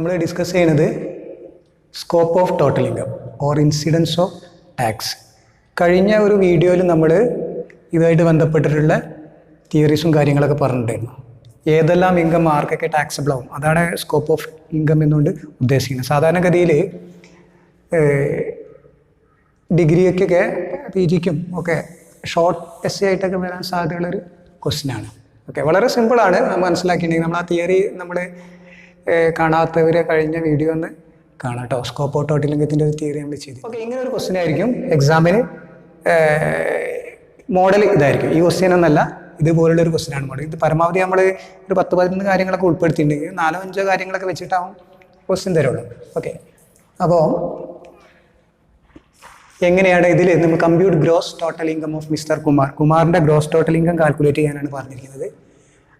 നമ്മൾ ഡിസ്കസ് ചെയ്യുന്നത് scope of total income or incidents of tax. കഴിഞ്ഞ ഒരു വീഡിയോയിൽ നമ്മൾ ഇതുമായിട്ട് ബന്ധപ്പെട്ടിട്ടുള്ള തിയറീസും കാര്യങ്ങളൊക്കെ പറഞ്ഞിട്ടുണ്ടായിരുന്നു. ഏതെല്ലാം ഇൻകം ആർക്കൊക്കെ ടാക്സബിൾ ആവും, അതാണ് സ്കോപ്പ് ഓഫ് ഇൻകം എന്നുകൊണ്ട് ഉദ്ദേശിക്കുന്നത്. സാധാരണഗതിയിൽ ഡിഗ്രിക്കൊക്കെ പി ജിക്കും ഒക്കെ ഷോർട്ട് എസ് ആയിട്ടൊക്കെ വരാൻ സാധ്യതയുള്ളൊരു ക്വസ്റ്റ്യനാണ്. ഓക്കെ, വളരെ സിമ്പിളാണ് മനസ്സിലാക്കിയിട്ടുണ്ടെങ്കിൽ. നമ്മൾ ആ തിയറി നമ്മൾ കാണാത്തവരെ കഴിഞ്ഞ വീഡിയോ ഒന്ന് കാണാം കേട്ടോ. സ്കോപ്പ് ഓഫ് ടോട്ടൽ ഇൻകത്തിൻ്റെ ഒരു തിയറി നമ്മൾ ചെയ്തു. ഓക്കെ, ഇങ്ങനെ ഒരു ക്വസ്റ്റ്യൻ ആയിരിക്കും എക്സാമിന്. മോഡൽ ഇതായിരിക്കും. ഈ ക്വസ്റ്റ്യൻ എന്നല്ല, ഇതുപോലുള്ള ഒരു ക്വസ്റ്റ്യനാണ് മോഡൽ. ഇത് പരമാവധി നമ്മൾ ഒരു 10-11 കാര്യങ്ങളൊക്കെ ഉൾപ്പെടുത്തിയിട്ടുണ്ടെങ്കിൽ 4-5 കാര്യങ്ങളൊക്കെ വെച്ചിട്ടാവും ക്വസ്റ്റ്യൻ തരുള്ളൂ. ഓക്കെ, അപ്പോൾ എങ്ങനെയാണ് ഇതിൽ നമ്മൾ compute gross total income of mister കുമാറിൻ്റെ ഗ്രോസ് ടോട്ടൽ ഇൻകം കാൽക്കുലേറ്റ് ചെയ്യാനാണ് പറഞ്ഞിരിക്കുന്നത്.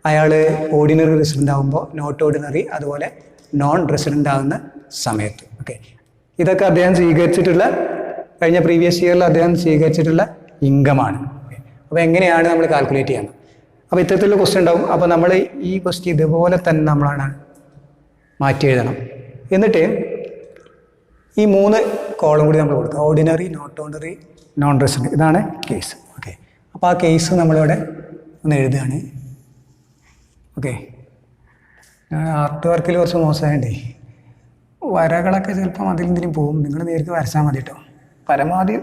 അയാൾ ഓർഡിനറി റെസിഡൻ്റ് ആകുമ്പോൾ, നോട്ട് ഓർഡിനറി, അതുപോലെ നോൺ റെസിഡൻ്റ് ആകുന്ന സമയത്ത്. ഓക്കെ, ഇതൊക്കെ അദ്ദേഹം സ്വീകരിച്ചിട്ടുള്ള, കഴിഞ്ഞ പ്രീവിയസ് ഇയറിൽ അദ്ദേഹം സ്വീകരിച്ചിട്ടുള്ള ഇൻകമാണ്. അപ്പോൾ എങ്ങനെയാണ് നമ്മൾ കാൽക്കുലേറ്റ് ചെയ്യണം? അപ്പോൾ ഇത്തരത്തിലുള്ള ക്വസ്റ്റ്യൻ ഉണ്ടാവും. അപ്പോൾ നമ്മൾ ഈ ക്വസ്റ്റ്യൻ ഇതുപോലെ തന്നെ നമ്മളാണ് മാറ്റി എഴുതണം. എന്നിട്ട് ഈ 3 കോളം കൂടി നമ്മൾ കൊടുക്കുക. Ordinary, not ordinary, non resident. ഇതാണ് കേസ്. ഓക്കെ, അപ്പോൾ ആ കേസ് നമ്മളിവിടെ ഒന്ന് എഴുതുകയാണ്. ഓക്കെ, ആർട്ട് വർക്കിൽ കുറച്ച് മോശമായതുകൊണ്ടേ വരകളൊക്കെ ചിലപ്പം അതിലെന്തിനും പോവും. നിങ്ങൾ നേരിട്ട് വരച്ചാൽ മതി കേട്ടോ. പരമാവധി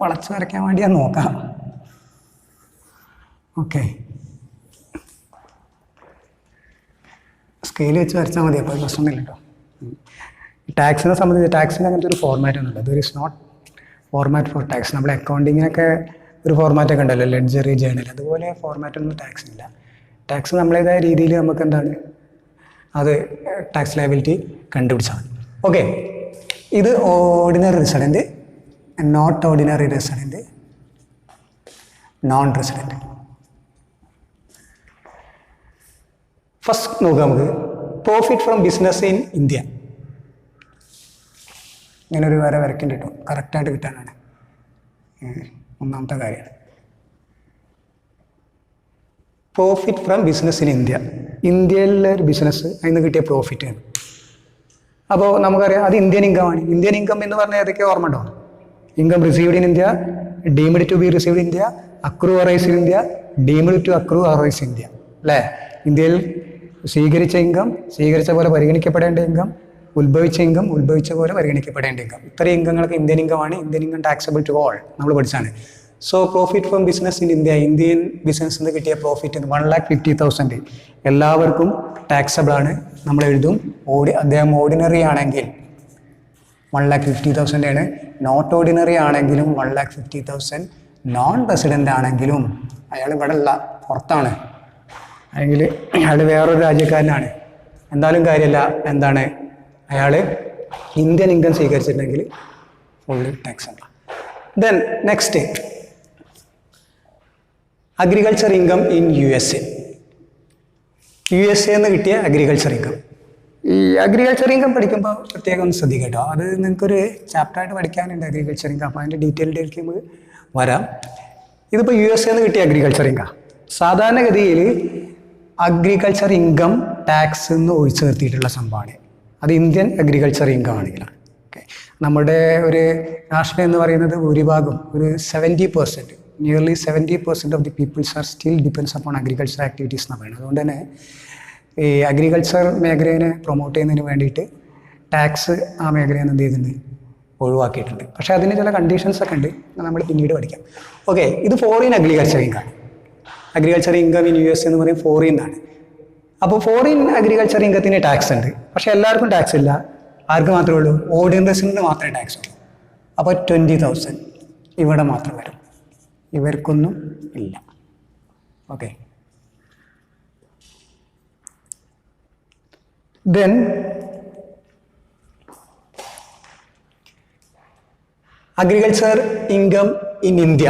വളച്ച് വരയ്ക്കാൻ വേണ്ടി ഞാൻ നോക്കാം. ഓക്കെ, സ്കെയിൽ വെച്ച് വരച്ചാൽ മതി, അപ്പോൾ പ്രശ്നമൊന്നുമില്ല കേട്ടോ. ടാക്സിനെ സംബന്ധിച്ച് ടാക്സിന് അങ്ങനത്തെ ഒരു ഫോർമാറ്റ് ഒന്നുമില്ല. There is not format for tax. നമ്മൾ അക്കൗണ്ടിങ്ങിനൊക്കെ ഒരു ഫോർമാറ്റൊക്കെ ഉണ്ടല്ലോ, ലെഡ്ജറി, ജേണൽ, അതുപോലെ ഫോർമാറ്റൊന്നും ടാക്സിനില്ല. ടാക്സ് നമ്മളേതായ രീതിയിൽ നമുക്ക് എന്താണ് അത് ടാക്സ് ലയബിലിറ്റി കണ്ടുപിടിച്ചാൽ മതി. ഓക്കെ, ഇത് ordinary resident, not ordinary resident, non resident. First നോക്കാം നമുക്ക് profit from business in India. ഇങ്ങനെ ഒരു വര വരയ്ക്കേണ്ടി കിട്ടും, കറക്റ്റായിട്ട് കിട്ടാനാണ് ഒന്നാമത്തെ കാര്യം. Profit from business in India, ഇന്ത്യയിലെ ഒരു ബിസിനസ്, അതിന് കിട്ടിയ പ്രോഫിറ്റ് ആണ്. അപ്പോൾ നമുക്കറിയാം അത് ഇന്ത്യൻ ഇൻകമാണ്. ഇന്ത്യൻ ഇൻകം എന്ന് പറഞ്ഞാൽ ഏതൊക്കെ ഓർമ്മ ഉണ്ടോ? Income received in India, deemed to be received in India, accrue arise in India, deemed to accrue arise in India. അല്ലേ? ഇന്ത്യയിൽ സ്വീകരിച്ച ഇൻകം, സ്വീകരിച്ച പോലെ പരിഗണിക്കപ്പെടേണ്ട ഇൻകം, ഉത്ഭവിച്ച ഇൻകം, ഉത്ഭവിച്ച പോലെ പരിഗണിക്കപ്പെടേണ്ട ഇൻകം. ഇത്രയും ഇൻകങ്ങൾക്ക് ഇന്ത്യൻ ഇൻകമാണ്. Indian income taxable to all നമ്മൾ പഠിച്ചാണ്. So profit from business in India, Indian ബിസിനസ്സിൽ നിന്ന് കിട്ടിയ പ്രോഫിറ്റ് 1,50,000 എല്ലാവർക്കും ടാക്സബിൾ ആണ്. നമ്മൾ എഴുതും. അദ്ദേഹം ഓർഡിനറി ആണെങ്കിൽ 1,50,000 ആണ്. നോട്ട് ഓർഡിനറി ആണെങ്കിലും 1,50,000. നോൺ റെസിഡൻ്റ് ആണെങ്കിലും അയാൾ ഇവിടെ ഉള്ള പുറത്താണ്, അല്ലെങ്കിൽ അയാൾ വേറൊരു രാജ്യക്കാരനാണ്, എന്തായാലും കാര്യമല്ല, എന്താണ് അയാൾ ഇന്ത്യൻ ഇൻകം സ്വീകരിച്ചിട്ടുണ്ടെങ്കിൽ ഫുള്ളി ടാക്സ് ആണ്. Then next agriculture income in USA. USA എന്ന് കിട്ടിയ അഗ്രികൾച്ചർ ഇൻകം. ഈ അഗ്രികൾച്ചർ ഇൻകം പഠിക്കുമ്പോൾ പ്രത്യേകം ഒന്ന് ശ്രദ്ധിക്കുക കേട്ടോ. അത് നിങ്ങൾക്കൊരു ചാപ്റ്ററായിട്ട് പഠിക്കാനുണ്ട് അഗ്രികൾച്ചർ ഇൻകം. അപ്പോൾ അതിൻ്റെ ഡീറ്റെയിൽഡിലേക്ക് നമുക്ക് വരാം. ഇതിപ്പോൾ USA എന്ന് കിട്ടിയ അഗ്രികൾച്ചർ ഇൻകം. സാധാരണഗതിയിൽ അഗ്രികൾച്ചർ ഇൻകം ടാക്സ് എന്ന് ഒഴിച്ചു നിർത്തിയിട്ടുള്ള സംഭവമാണ്. അത് ഇന്ത്യൻ അഗ്രികൾച്ചർ ഇൻകം ആണെങ്കിലാണ്. ഓക്കെ, നമ്മുടെ ഒരു രാഷ്ട്രം എന്ന് പറയുന്നത് ഭൂരിഭാഗം ഒരു 70%, nearly 70% of the people's are still depends upon agriculture activities എന്ന് പറയുന്നത്. അതുകൊണ്ട് തന്നെ ഈ അഗ്രികൾച്ചർ മേഖലയെ പ്രൊമോട്ട് ചെയ്യുന്നതിന് വേണ്ടിയിട്ട് ടാക്സ് ആ മേഖലയിൽ നിന്ന് എന്ത് ചെയ്തിട്ടുണ്ട്, ഒഴിവാക്കിയിട്ടുണ്ട്. പക്ഷേ അതിന് ചില കണ്ടീഷൻസ് ഒക്കെ ഉണ്ട്, നമ്മൾ പിന്നീട് പഠിക്കാം. ഓക്കെ, ഇത് foreign agriculture income. Agriculture income in US എന്ന് പറയും ഫോറിൻ ആണ്. അപ്പോൾ ഫോറിൻ അഗ്രികൾച്ചർ ഇൻകത്തിന് ടാക്സ് ഉണ്ട്, പക്ഷെ എല്ലാവർക്കും ടാക്സ് ഇല്ല. ആർക്ക് മാത്രമേ ഉള്ളൂ? ഓർഡിനറീസിന് മാത്രമേ ടാക്സ് ഉള്ളൂ. അപ്പോൾ 20,000 ഇവിടെ മാത്രം വരും, ഇവർക്കൊന്നും ഇല്ല. Okay, then agriculture income in India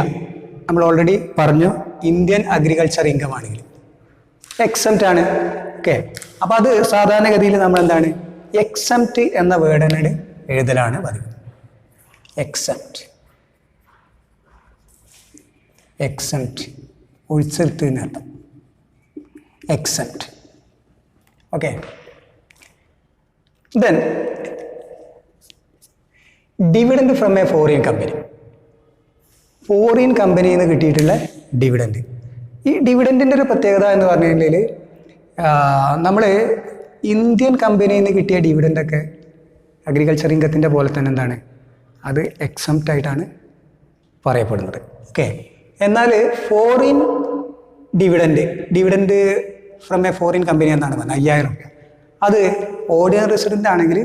നമ്മൾ ഓൾറെഡി പറഞ്ഞു. ഇന്ത്യൻ അഗ്രികൾച്ചർ ഇൻകം ആണെങ്കിൽ എക്സംപ്റ്റ് ആണ്. ഓക്കെ, അപ്പോൾ അത് സാധാരണഗതിയിൽ നമ്മൾ എന്താണ് എക്സംപ്റ്റ് എന്ന വേർഡിനോട് എഴുതലാണ് പതിവ്. എക്സംപ്റ്റ്, എക്സംപ്റ്റ് ഒഴിച്ചെടുത്ത് എന്നർത്ഥം. Exempt. Okay, then dividend from A foreign company. Foreign കമ്പനിയിൽ നിന്ന് കിട്ടിയിട്ടുള്ള ഡിവിഡൻഡ്. ഈ ഡിവിഡൻറ്റിൻ്റെ ഒരു പ്രത്യേകത എന്ന് പറഞ്ഞു കഴിഞ്ഞാൽ നമ്മൾ ഇന്ത്യൻ കമ്പനിയിൽ നിന്ന് കിട്ടിയ ഡിവിഡൻഡൊക്കെ അഗ്രികൾച്ചർ ഇൻകത്തിൻ്റെ പോലെ തന്നെ എന്താണ്, അത് എക്സംപ്റ്റ് ആയിട്ടാണ് പറയപ്പെടുന്നത്. ഓക്കെ. എന്നാൽ foreign dividend from A foreign company എന്നാണ് പറഞ്ഞത്, 5000 രൂപ. അത് ഓർഡിനറി റെസിഡൻ്റ് ആണെങ്കിൽ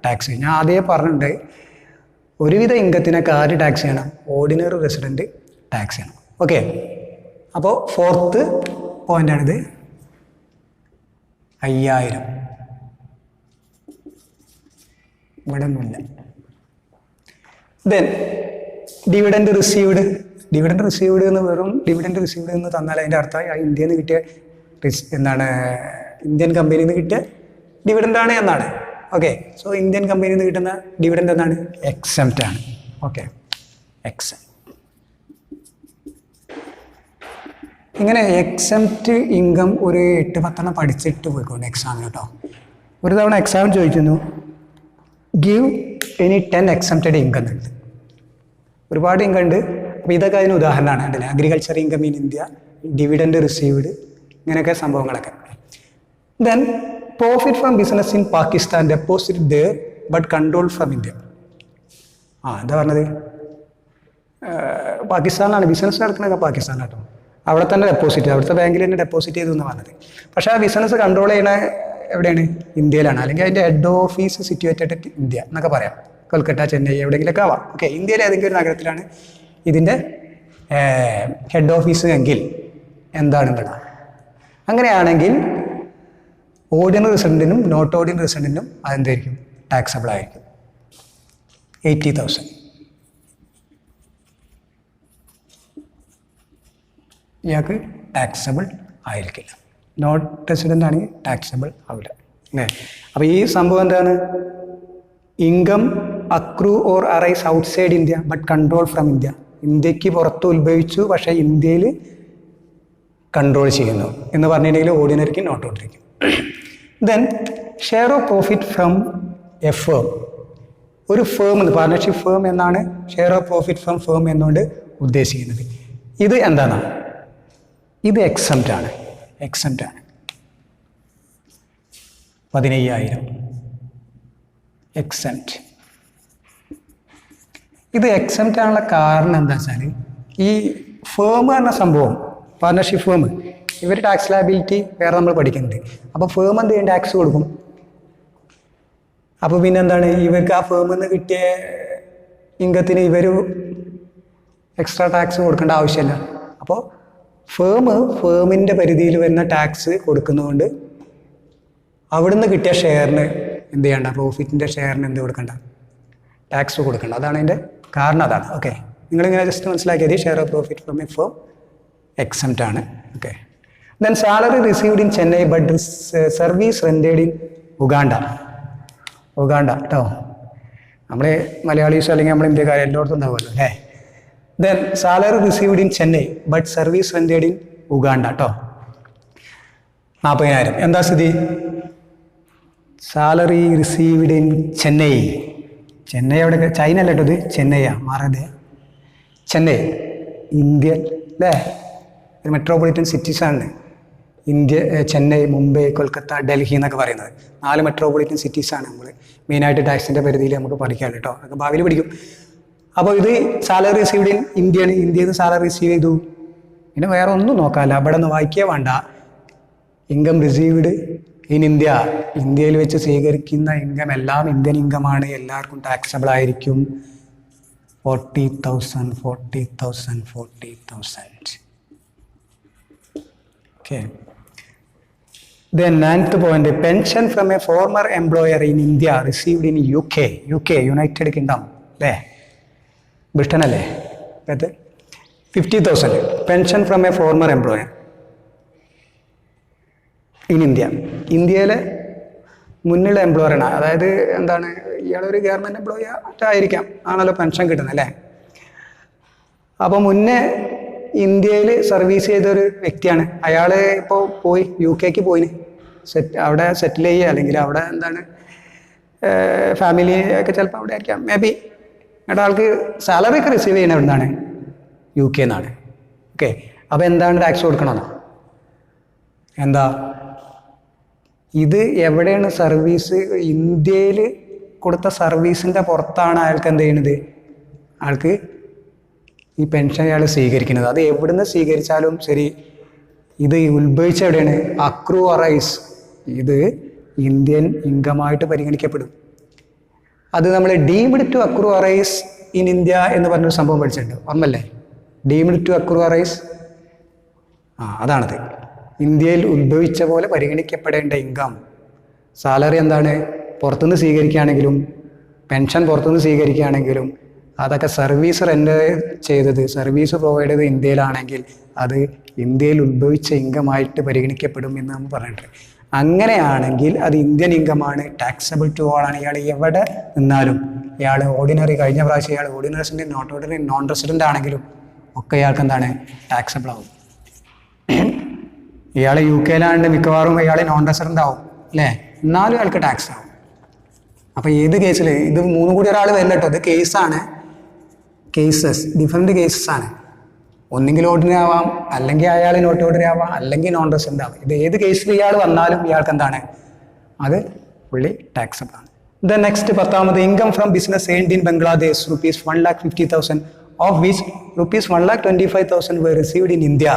ടാക്സ് ചെയ്യും. ഞാൻ ആദ്യമേ പറഞ്ഞിട്ടുണ്ട്, ഒരുവിധ ഇൻകത്തിനൊക്കെ ആര് ടാക്സ് ചെയ്യണം? ഓർഡിനറി റെസിഡൻറ്റ് ടാക്സ് ചെയ്യണം. ഓക്കെ. അപ്പോൾ 4th പോയിൻ്റാണിത്, 5000. ഇവിടെ ഒന്നുമില്ല. ദെൻ ഡിവിഡൻഡ് റിസീവ്ഡ് എന്ന് വെറും ഡിവിഡൻഡ് റിസീവ്ഡ് എന്ന് തന്നാൽ അതിൻ്റെ അർത്ഥം ഇന്ത്യയിൽ നിന്ന് കിട്ടിയ എന്താണ്, ഇന്ത്യൻ കമ്പനിയിൽ നിന്ന് കിട്ടിയ ഡിവിഡൻ്റാണ് എന്നാണ്. ഓക്കെ. സോ ഇന്ത്യൻ കമ്പനിയിൽ നിന്ന് കിട്ടുന്ന ഡിവിഡൻഡ് എന്താണ്? എക്സംപ്റ്റ് ആണ്. ഓക്കെ. എക്സംപ്റ്റ്. ഇങ്ങനെ എക്സംപ്റ്റ് ഇൻകം ഒരു 8-10 പഠിച്ചിട്ട് പോയിക്കോട്ടെ എക്സാമിന് കേട്ടോ. ഒരു തവണ എക്സാം ചോദിക്കുന്നു, ഗീവ് എനി 10 എക്സംപ്റ്റഡ് ഇൻകം എന്നുണ്ട്. ഒരുപാട് ഇൻകം ഉണ്ട്. അപ്പോൾ ഇതൊക്കെ അതിന് ഉദാഹരണമാണ്. കണ്ടില്ലേ, agriculture income in India, dividend received, ഇങ്ങനെയൊക്കെ സംഭവങ്ങളൊക്കെ. Then profit from business in Pakistan deposit there but control from India. എന്താ പറഞ്ഞത്? പാകിസ്ഥാനിലാണ് ബിസിനസ് നടക്കുന്നതൊക്കെ, പാകിസ്ഥാനിലാട്ടോ. അവിടെ തന്നെ ഡെപ്പോസിറ്റ്, അവിടുത്തെ ബാങ്കിൽ തന്നെ ഡെപ്പോസിറ്റ് ചെയ്തു എന്ന് പറഞ്ഞത്. പക്ഷേ ആ ബിസിനസ് കൺട്രോൾ ചെയ്യണ എവിടെയാണ്? ഇന്ത്യയിലാണ്. അല്ലെങ്കിൽ അതിൻ്റെ head office situated at India എന്നൊക്കെ പറയാം. കൊൽക്കത്ത, ചെന്നൈ, എവിടെയെങ്കിലൊക്കെ ആവാം. ഓക്കെ. ഇന്ത്യയിലെ ഏതെങ്കിലും ഒരു നഗരത്തിലാണ് ഇതിൻ്റെ ഹെഡ് ഓഫീസ് എങ്കിൽ എന്താണ് ഇവിടെ? അങ്ങനെയാണെങ്കിൽ ഓർഡിനറി റെസിഡൻറ്റിനും നോട്ട് ഓർഡിനറി റെസിഡൻറ്റിനും അതെന്തായിരിക്കും? ടാക്സബിൾ ആയിരിക്കും. 80,000. ഇയാൾക്ക് ടാക്സബിൾ ആയിരിക്കില്ല. നോട്ട് റെസിഡൻ്റ് ആണെങ്കിൽ ടാക്സബിൾ ആവില്ല. അല്ലേ? അപ്പോൾ ഈ സംഭവം എന്താണ്? Income accrue or arise outside India but control from India. ഇന്ത്യക്ക് പുറത്ത് ഉത്ഭവിച്ചു, പക്ഷേ ഇന്ത്യയിൽ കൺട്രോൾ ചെയ്യുന്നു എന്ന് പറഞ്ഞിട്ടുണ്ടെങ്കിൽ ഓർഡിനറിക്കും നോട്ട് ഓർഡിനറിക്കും. Then share of profit from a firm. ഒരു ഫേം എന്ന്, പാർട്ണർഷിപ്പ് ഫേം എന്നാണ് share of profit from firm എന്നുകൊണ്ട് ഉദ്ദേശിക്കുന്നത്. ഇത് എന്താണ്? ഇത് എക്സംപ്റ്റ് ആണ്. 15,000 എക്സംപ്റ്റ്. ഇത് എക്സംപ്റ്റ് ആണുള്ള കാരണം എന്താ വെച്ചാൽ, ഈ ഫേം എന്ന സംഭവം, പാർട്ണർഷിപ്പ് ഫേം, ഇവർ ടാക്സ് ലയബിലിറ്റി വേറെ നമ്മൾ പഠിക്കുന്നുണ്ട്. അപ്പോൾ ഫേം എന്ത് ചെയ്യും? ടാക്സ് കൊടുക്കും. അപ്പോൾ പിന്നെ എന്താണ്, ഇവർക്ക് ആ ഫേമിൽ നിന്ന് കിട്ടിയ ഇൻകത്തിന് ഇവർ എക്സ്ട്രാ ടാക്സ് കൊടുക്കേണ്ട ആവശ്യമില്ല. അപ്പോൾ ഫേമിൻ്റെ പരിധിയിൽ വരുന്ന ടാക്സ് കൊടുക്കുന്നതുകൊണ്ട് അവിടുന്ന് കിട്ടിയ ഷെയറിന് എന്ത് ചെയ്യണ്ട? പ്രോഫിറ്റിൻ്റെ ഷെയറിന് എന്ത് കൊടുക്കണ്ട? ടാക്സ് കൊടുക്കണ്ട. അതാണ് അതിൻ്റെ കാരണം. അതാണ്. ഓക്കെ. നിങ്ങളിങ്ങനെ ജസ്റ്റ് മനസ്സിലാക്കിയത് share of profit from a firm exempt ആണ്. Okay. Then salary received in Chennai but service rendered in Uganda കേട്ടോ. നമ്മൾ മലയാളീസ് അല്ലെങ്കിൽ നമ്മൾ ഇന്ത്യക്കാർ എല്ലായിടത്തും ഉണ്ടാവുമല്ലോ അല്ലേ. Then salary received in Chennai but service rendered in Uganda കേട്ടോ. 40,000. എന്താ സ്ഥിതി? Salary received in Chennai. എവിടെ? ചൈന അല്ല കേട്ടോ, ഇത് ചെന്നൈയാ, മാറരുത്. ചെന്നൈ ഇന്ത്യ അല്ലേ, ഒരു മെട്രോപൊളിറ്റൻ സിറ്റീസാണ് ഇന്ത്യ. ചെന്നൈ, മുംബൈ, കൊൽക്കത്ത, ഡൽഹി എന്നൊക്കെ പറയുന്നത് 4 മെട്രോപൊളിറ്റൻ സിറ്റീസാണ് നമ്മൾ മെയിനായിട്ട് ടാക്സിൻ്റെ പരിധിയിൽ നമുക്ക് പഠിക്കാം കേട്ടോ. അതൊക്കെ ഭാവിയിൽ പഠിക്കും. അപ്പോൾ ഇത് സാലറി റിസീവ്ഡ് ഇൻ ഇന്ത്യയാണ്. ഇന്ത്യയിൽ നിന്ന് സാലറി റിസീവ് ചെയ്തു. പിന്നെ വേറെ ഒന്നും നോക്കാമല്ല, അവിടെ നിന്ന് വായിക്കുക വേണ്ട. ഇൻകം റിസീവ്ഡ് ഇൻ ഇന്ത്യ, ഇന്ത്യയിൽ വെച്ച് സ്വീകരിക്കുന്ന ഇൻകം എല്ലാം ഇന്ത്യൻ ഇൻകമാണ്, എല്ലാവർക്കും ടാക്സബിൾ ആയിരിക്കും. 40,000. Okay. Then 9th point, pension from a former employer in India received in UK, United Kingdom, അല്ലേ, ബ്രിട്ടൻ അല്ലേ. 50,000 pension from A former employer in India. ഇന്ത്യയിലെ മുന്നുള്ള എംപ്ലോയറാണ്. അതായത് എന്താണ്, ഇയാളൊരു ഗവൺമെൻറ് എംപ്ലോയി ആയിരിക്കാം, ആണല്ലോ പെൻഷൻ കിട്ടുന്നത് അല്ലേ. അപ്പോൾ മുന്നേ ഇന്ത്യയിൽ സർവീസ് ചെയ്തൊരു വ്യക്തിയാണ് അയാൾ. ഇപ്പോൾ പോയി UK പോയിന്, അവിടെ സെറ്റിൽ ചെയ്യുക അല്ലെങ്കിൽ അവിടെ എന്താണ് ഫാമിലി ഒക്കെ ചിലപ്പോൾ അവിടെ ആയിരിക്കാം മേ ബി. എന്നിട്ട് ആൾക്ക് സാലറി ഒക്കെ റിസീവ് ചെയ്യണത് എവിടെ നിന്നാണ്? UK എന്നാണ്. ഓക്കെ, അപ്പോൾ എന്താണ് ടാക്സ് കൊടുക്കണമെന്നോ? എന്താ ഇത് എവിടെയാണ് സർവീസ്? ഇന്ത്യയിൽ കൊടുത്ത സർവീസിൻ്റെ പുറത്താണ് അയാൾക്ക് എന്ത് ചെയ്യണത്? ആൾക്ക് ഈ പെൻഷൻ അയാൾ സ്വീകരിക്കുന്നത്. അത് എവിടുന്ന് സ്വീകരിച്ചാലും ശരി, ഇത് ഉത്ഭവിച്ച എവിടെയാണ്? Accrue arise. ഇത് ഇന്ത്യൻ ഇൻകമായിട്ട് പരിഗണിക്കപ്പെടും. അത് നമ്മൾ deemed to accrue arise in India എന്ന് പറഞ്ഞൊരു സംഭവം പഠിച്ചിട്ടുണ്ട്, ഓർമ്മല്ലേ? ഡീംഡ് ടു അക്രൂ അറൈസ്, അതാണത്. ഇന്ത്യയിൽ ഉത്ഭവിച്ച പോലെ പരിഗണിക്കപ്പെടേണ്ട ഇൻകം, സാലറി എന്താണ്? പുറത്തുനിന്ന് സ്വീകരിക്കുകയാണെങ്കിലും പെൻഷൻ പുറത്തുനിന്ന് സ്വീകരിക്കുകയാണെങ്കിലും അതൊക്കെ സർവീസ് റെൻഡർ ചെയ്തത്, സർവീസ് പ്രൊവൈഡ് ചെയ്തത് ഇന്ത്യയിലാണെങ്കിൽ അത് ഇന്ത്യയിൽ ഉത്ഭവിച്ച ഇൻകമായിട്ട് പരിഗണിക്കപ്പെടും എന്ന് നമ്മൾ പറഞ്ഞിട്ടുണ്ട്. അങ്ങനെയാണെങ്കിൽ അത് ഇന്ത്യൻ ഇൻകമാണ്, ടാക്സബിൾ ടു ഓൾ ആണ്. ഇയാൾ എവിടെ നിന്നാലും, ഇയാൾ ഓർഡിനറി, കഴിഞ്ഞ പ്രാവശ്യം ഇയാൾ ordinary resident, not ordinary, non resident ആണെങ്കിലും ഒക്കെ ഇയാൾക്ക് എന്താണ്? ടാക്സബിൾ ആവും. ഇയാൾ UK മിക്കവാറും ഇയാൾ നോൺ റെസിഡൻ്റ് ആവും അല്ലേ? എന്നാലും ഇയാൾക്ക് ടാക്സ് ആവും. അപ്പോൾ ഏത് കേസിൽ ഇത് മൂന്നും കൂടി ഒരാൾ വരില്ല കേട്ടോ, ഇത് കേസാണ്. കേസസ് ഡിഫറെൻറ്റ് കേസസ് ആണ്. ഒന്നെങ്കിൽ ഓർഡിനറി ആവാം, അല്ലെങ്കിൽ അയാൾ നോട്ട് ഓർഡിനറി ആവാം, അല്ലെങ്കിൽ നോൺ റെസിഡൻ്റ് ആവാം. ഇത് ഏത് കേസിൽ ഇയാൾ വന്നാലും ഇയാൾക്ക് എന്താണ്? അത് ഫുള്ളി ടാക്സബിൾ ആണ്. ദ നെക്സ്റ്റ് 10ാമത്, income from business earned in Bangladesh ₹1,50,000 of which ₹1,25,000 were received in India.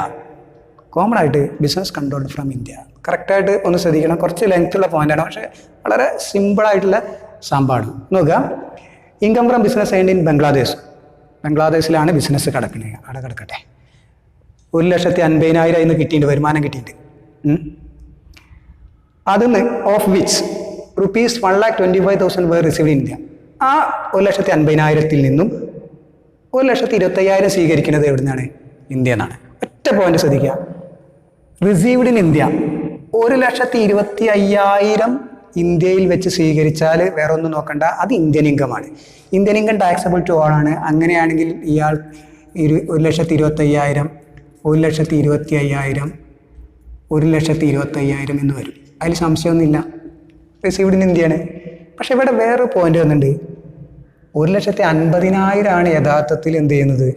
Common ആയിട്ട് ബിസിനസ് കൺട്രോൾഡ് ഫ്രം ഇന്ത്യ. കറക്റ്റായിട്ട് ഒന്ന് ശ്രദ്ധിക്കണം, കുറച്ച് ലെങ്ത്തുള്ള പോയിന്റാണ്, പക്ഷേ വളരെ സിമ്പിളായിട്ടുള്ള സംഭവമാണ്. നോക്കുക, income from business earned in Bangladesh. ബംഗ്ലാദേശിലാണ് ബിസിനസ് കിടക്കുന്നത്, അവിടെ കിടക്കട്ടെ. 1,50,000 ഇന്ന് കിട്ടിയിട്ടുണ്ട്, വരുമാനം കിട്ടിയിട്ടുണ്ട്. അതിന്ന് of which ₹1,25,000 were received in India. ആ 1,50,000 നിന്നും 1,25,000 സ്വീകരിക്കുന്നത് എവിടെ നിന്നാണ്? ഇന്ത്യ എന്നാണ്. ഒറ്റ പോയിന്റ് ശ്രദ്ധിക്കുക, റിസീവ്ഡ് ഇൻ ഇന്ത്യ. 1,25,000 ഇന്ത്യയിൽ വെച്ച് സ്വീകരിച്ചാൽ വേറെ ഒന്നും നോക്കണ്ട, അത് ഇന്ത്യൻ ഇൻകമാണ്. Indian income taxable to all ആണ്. അങ്ങനെയാണെങ്കിൽ ഇയാൾ 1,25,000, 1,25,000, 1,25,000 എന്ന് വരും. അതിൽ സംശയമൊന്നുമില്ല, റിസീവ്ഡ് ഇൻ ഇന്ത്യയാണ്. പക്ഷെ ഇവിടെ വേറൊരു പോയിന്റ് വന്നിട്ടുണ്ട്, 1,50,000 ആണ് യഥാർത്ഥത്തിൽ എന്ത് ചെയ്യുന്നത്?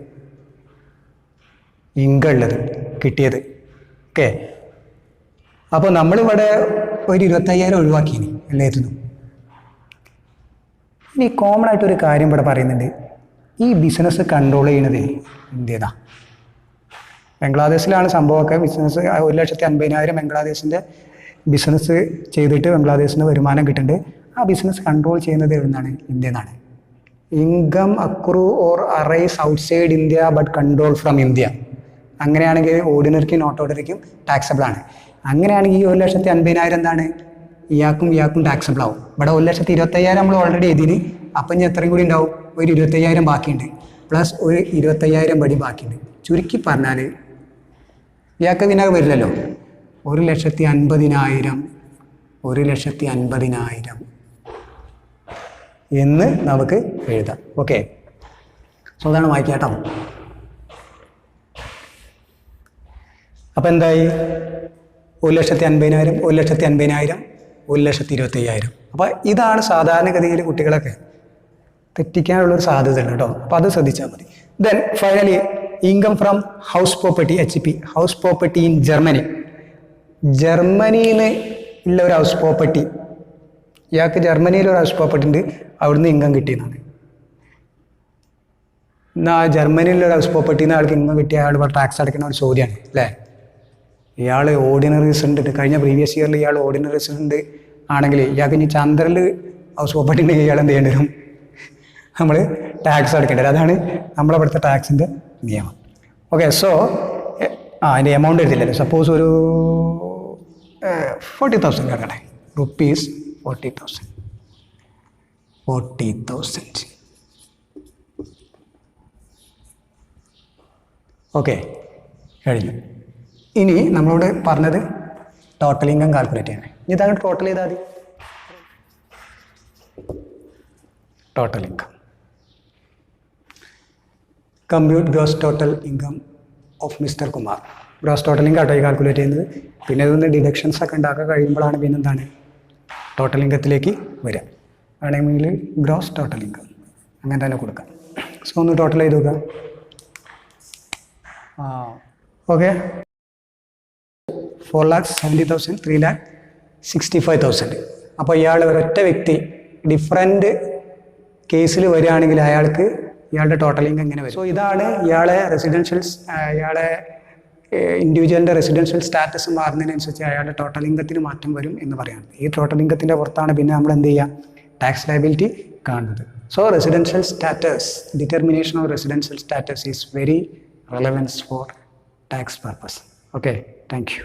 ഇൻകം ഉള്ളത്, കിട്ടിയത്. ഓക്കെ, അപ്പോൾ നമ്മളിവിടെ ഒരു 25,000 ഒഴിവാക്കിയിനി എല്ലാത്തിനും. ഇനി കോമൺ ആയിട്ടൊരു കാര്യം ഇവിടെ പറയുന്നുണ്ട്, ഈ ബിസിനസ് കൺട്രോൾ ചെയ്യണത് ഇന്ത്യതാണ്. ബംഗ്ലാദേശിലാണ് സംഭവമൊക്കെ. ബിസിനസ് 1,50,000 ബംഗ്ലാദേശിൻ്റെ ബിസിനസ് ചെയ്തിട്ട് ബംഗ്ലാദേശിന് വരുമാനം കിട്ടുന്നുണ്ട്. ആ ബിസിനസ് കൺട്രോൾ ചെയ്യുന്നത് എവിടെ നിന്നാണ്? ഇന്ത്യ എന്നാണ്. Income accrue or arise outside India but control from India. അങ്ങനെയാണെങ്കിൽ ഓർഡിനറിക്കും നോട്ട് ഓർഡിനറിക്കും ടാക്സബിൾ ആണ്. അങ്ങനെയാണെങ്കിൽ ഈ 1,50,000 എന്താണ്? ഇയാൾക്കും ടാക്സബിൾ ആവും. ഇവിടെ 1,25,000 നമ്മൾ ഓൾറെഡി എഴുതിന്. അപ്പം ഇനി എത്രയും കൂടി ഉണ്ടാവും? ഒരു 25,000 ബാക്കിയുണ്ട്, പ്ലസ് ഒരു 25,000 പടി ബാക്കിയുണ്ട്. ചുരുക്കി പറഞ്ഞാൽ ഇയാൾക്ക് പിന്നെ വരില്ലല്ലോ. 1,50,000 1,50,000 എന്ന് നമുക്ക് എഴുതാം. ഓക്കെ, സോ അതാണ് വായിക്കാട്ടോ. അപ്പം എന്തായി? 1,50,000 1,50,000 1,25,000. അപ്പോൾ ഇതാണ് സാധാരണഗതിയിൽ കുട്ടികളൊക്കെ തെറ്റിക്കാനുള്ളൊരു സാധ്യത ഉണ്ട് കേട്ടോ. അപ്പോൾ അത് ശ്രദ്ധിച്ചാൽ മതി. Then finally income from house property, HP, house property in Germany. ജർമ്മനിയിൽ ഉള്ള ഒരു ഹൗസ് പ്രോപ്പർട്ടി, ഇയാൾക്ക് ജർമ്മനിയിൽ ഒരു ഹൗസ് പ്രോപ്പർട്ടി ഉണ്ട്, അവിടുന്ന് ഇൻകം കിട്ടിയെന്നാണ്. എന്നാൽ ജർമ്മനിയിലൊരു ഹൗസ് പ്രോപ്പർട്ടിയിൽ നിന്ന് ആൾക്ക് ഇൻകം കിട്ടിയ അയാൾ ടാക്സ് അടയ്ക്കുന്ന ഒരു ചോദ്യമാണ് അല്ലേ? ഇയാൾ ഓർഡിനറി റെസിഡൻറ്റ്, കഴിഞ്ഞ പ്രീവിയസ് ഇയറിൽ ഇയാൾ ഓർഡിനറി റെസിഡൻറ്റ് ആണെങ്കിൽ ഇയാൾക്ക് ഇനി ചന്ദ്രനിൽ ഹൗസ് പ്രോപ്പർട്ടി ഉണ്ടെങ്കിൽ ഇയാൾ എന്ത് ചെയ്യേണ്ടി വരും? നമ്മൾ ടാക്സ് അടയ്ക്കേണ്ടി വരും. അതാണ് നമ്മളവിടുത്തെ ടാക്സിൻ്റെ നിയമം. ഓക്കെ, സോ അതിൻ്റെ എമൗണ്ട് എഴുതില്ലല്ലോ. സപ്പോസ് ഒരു 40,000 കിടക്കട്ടെ, ₹40,000. ഓക്കെ, കഴിഞ്ഞു. ഇനി നമ്മളോട് പറഞ്ഞത് ടോട്ടൽ ഇൻകം കാൽക്കുലേറ്റ് ചെയ്യണേ. ഇതാണ് ടോട്ടൽ ചെയ്താൽ മതി. Total income, compute gross total income of mister Kumar. Gross total income ആട്ടോ ഈ കാൽക്കുലേറ്റ് ചെയ്യുന്നത്. പിന്നെ ഇതൊന്ന് ഡിഡക്ഷൻസ് ഒക്കെ ഉണ്ടാക്കാൻ കഴിയുമ്പോഴാണ് പിന്നെന്താണ് ടോട്ടൽ ഇൻകത്തിലേക്ക് വരിക. വേണമെങ്കിൽ ഗ്രോസ് ടോട്ടൽ ഇൻകം അങ്ങനെ തന്നെ കൊടുക്കാം. സോ ഒന്ന് ടോട്ടൽ ചെയ്ത് നോക്കാം. ഓക്കെ, 4,70,000, 3,65,000. അപ്പോൾ ഇയാൾ ഒരൊറ്റ വ്യക്തി ഡിഫറെൻറ്റ് കേസിൽ വരികയാണെങ്കിൽ അയാൾക്ക് ഇയാളുടെ ടോട്ടൽ ഇൻകം ഇങ്ങനെ വരും. സോ ഇതാണ് ഇയാളെ ഇൻഡിവിജ്വലിൻ്റെ റെസിഡൻഷ്യൽ സ്റ്റാറ്റസ് മാറുന്നതിനനുസരിച്ച് അയാളുടെ ടോട്ടൽ ഇൻകത്തിന് മാറ്റം വരും എന്ന് പറയുന്നത്. ഈ ടോട്ടൽ ഇൻകത്തിൻ്റെ പുറത്താണ് പിന്നെ നമ്മൾ എന്ത് ചെയ്യുക, ടാക്സ് ലയബിലിറ്റി കാണുന്നത്. So residential status, determination of residential status is very relevance for tax purpose. Okay, thank you.